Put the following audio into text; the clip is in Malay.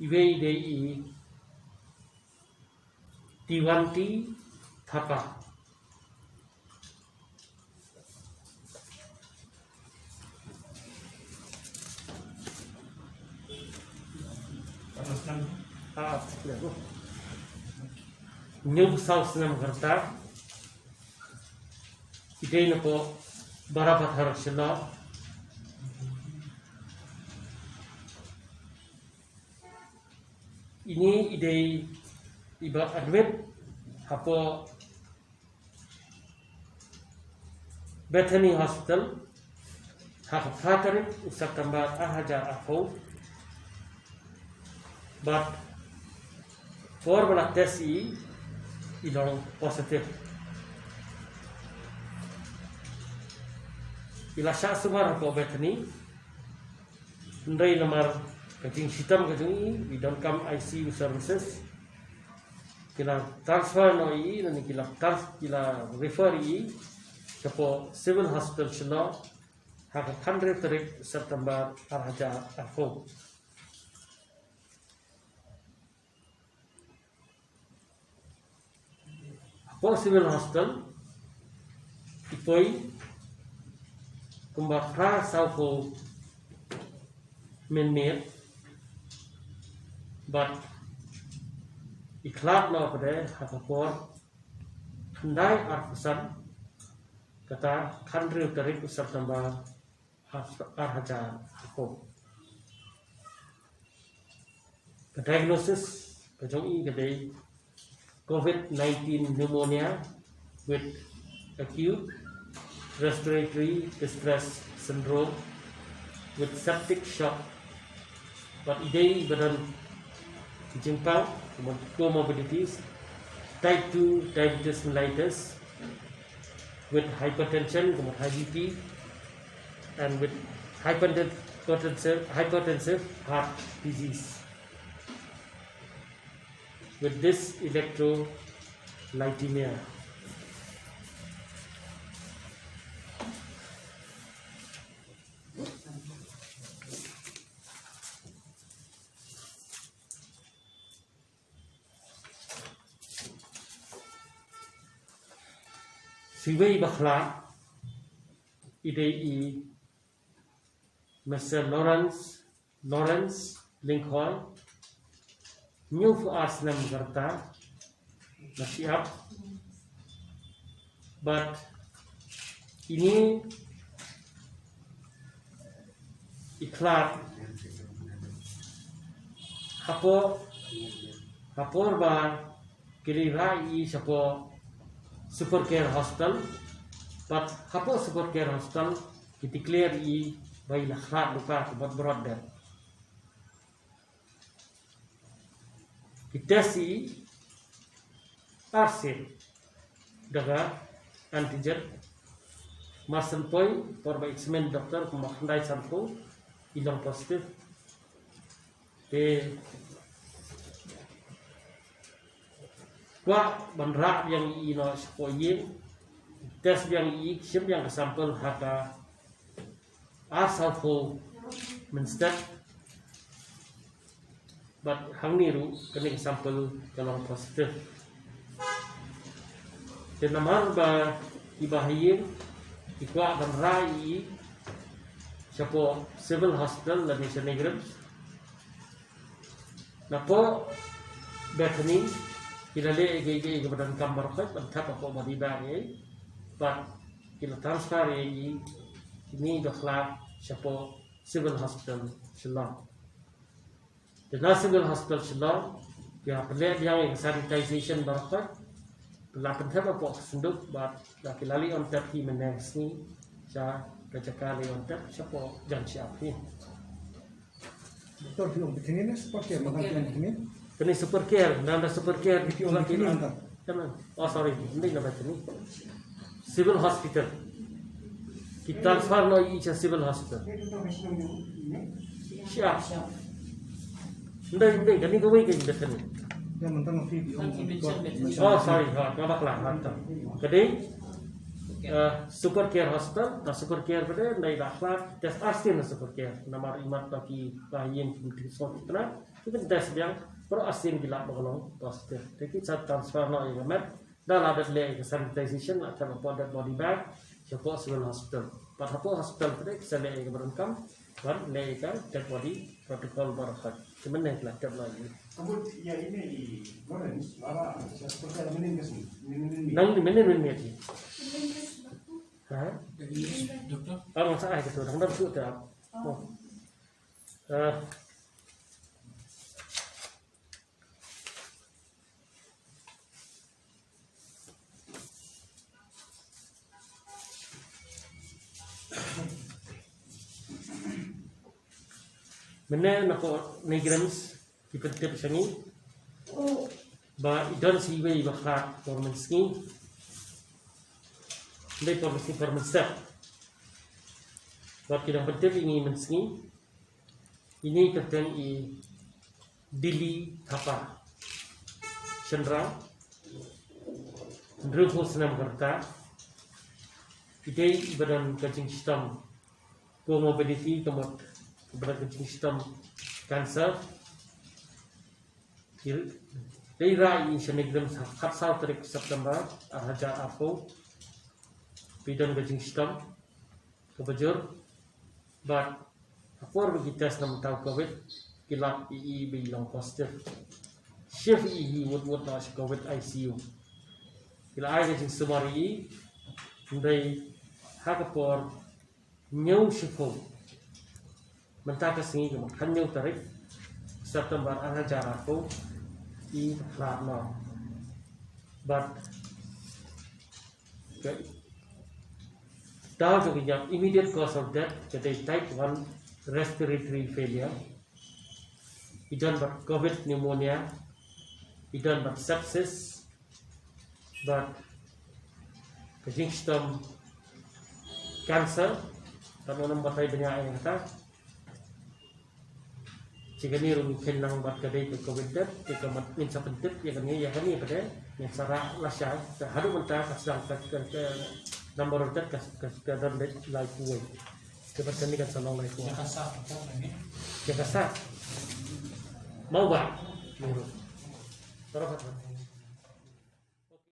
Iwei dei Tiwanti Thapa. New South Nam Garta. Idei na po Barapathar sila. Ini idei iba admit hapo Bethany Hospital hapo Fatarik September ahaja afo but for bala test ilong positive ila sya sumar hapo Bethany ndai namar kajing hitam kajing we don't come ICU services kila transfer no nanti kila refer kepo civil hospital shilo hak 100 tarik September arhaja afo apo civil hospital ipoi kumbakra sauko minute but ikhlak no pada hakapor handai arfusan kata 100 tarik September arhaja afo diagnosis kajong kadai COVID-19 pneumonia with acute respiratory distress syndrome with septic shock but idei badan jengpau comorbidities type 2 diabetes mellitus with hypertension high BP and with hypertensive heart disease with this electrolytemia. Siwei bakhla idei Mr. Lawrence Lincoln new for Arsenal Garta nasiap but ini ikhlak hapor ba kirirai sapo super care hospital but hapo super care hospital declare by lakhat lupa buat broadband kitasi arse daga antigen masan poi por by examen dokter kumakandai sampo ilang positif te kwa banra yang ino spoyin tes yang sim yang sampel haka asal menstep but hang niru kena sampel kalau positif dan namar ba ibahiyin ikwa banra siapa civil hospital lagi senegram napo Bethany kita lihat gigi kemudian gambar kan entah apa mau dibagi, but kita transfer ini dokter siapa civil hospital Shillong. Dengan civil hospital Shillong, dia perlu yang sanitization berkat, pelapun apa pok senduk, but laki lali on tap di mana sini, saya kerja kali on tap siapa jangan siapa. Doktor bilang begini seperti apa yang begini? Ini super care, nanda super care di Pulau Kina. Oh sorry, ini nama ini. Civil hospital. Kita transfer no icha civil hospital. Siap. Ini kan wei ke dekat ni. Yang mentang Oh sorry, nama kelah mantap. Jadi super care hospital, nah super care pada nai dapat tes asli na super care. Nama imat bagi bayin di soal kita. Itu kan tes yang pro asin gila bagolong positif. Jadi saat transfer no yang met dah ada le ke sanitization atau apa body bag siapa civil hospital. Pada apa hospital tadi kita le ke berengkam kan le ke dead body protokol barakat. Cuman yang telah cap lagi. Kamu ya ini mana ni? Apa? Seperti ada menin kes ni. Nang di mana ni ni? Ha? Doktor. Orang saya itu nang dah tu dah. Mana nak migrants dipetip sangi, ba idon siwe baklat formenski, le formenski formensak. Buat kita petip ini menski, ini keteng i Dili Thapa, Chandra, Ndruhu Senam Kerta, ide badan kancing sistem, co-mobility kemot berbagai sistem kanser. Dari rai senegram hak sal tarik September hajar aku bidang kancing sistem kebajur, but apa bagi tes nama tahu COVID kilap II bilang positif, shift II would not COVID ICU. Kila ai kancing semari dari hak por new shifu. Mentaka singi ke makanya tarik September hajar aku I flat no, but tahu juga yang immediate cause of death jadi type 1 respiratory failure, idan but COVID pneumonia, idan but sepsis, but kancing sistem cancer, tapi orang batai banyak yang kata. Jika ni rumi kenang buat kedai ke COVID death, jika minta pentit, yang ni pada yang sarah lasai, haru mentah kasang ke number of death ke dalam life way. Seperti ni kan salong life way. Yang kasar, mau buat, menurut. Berapa?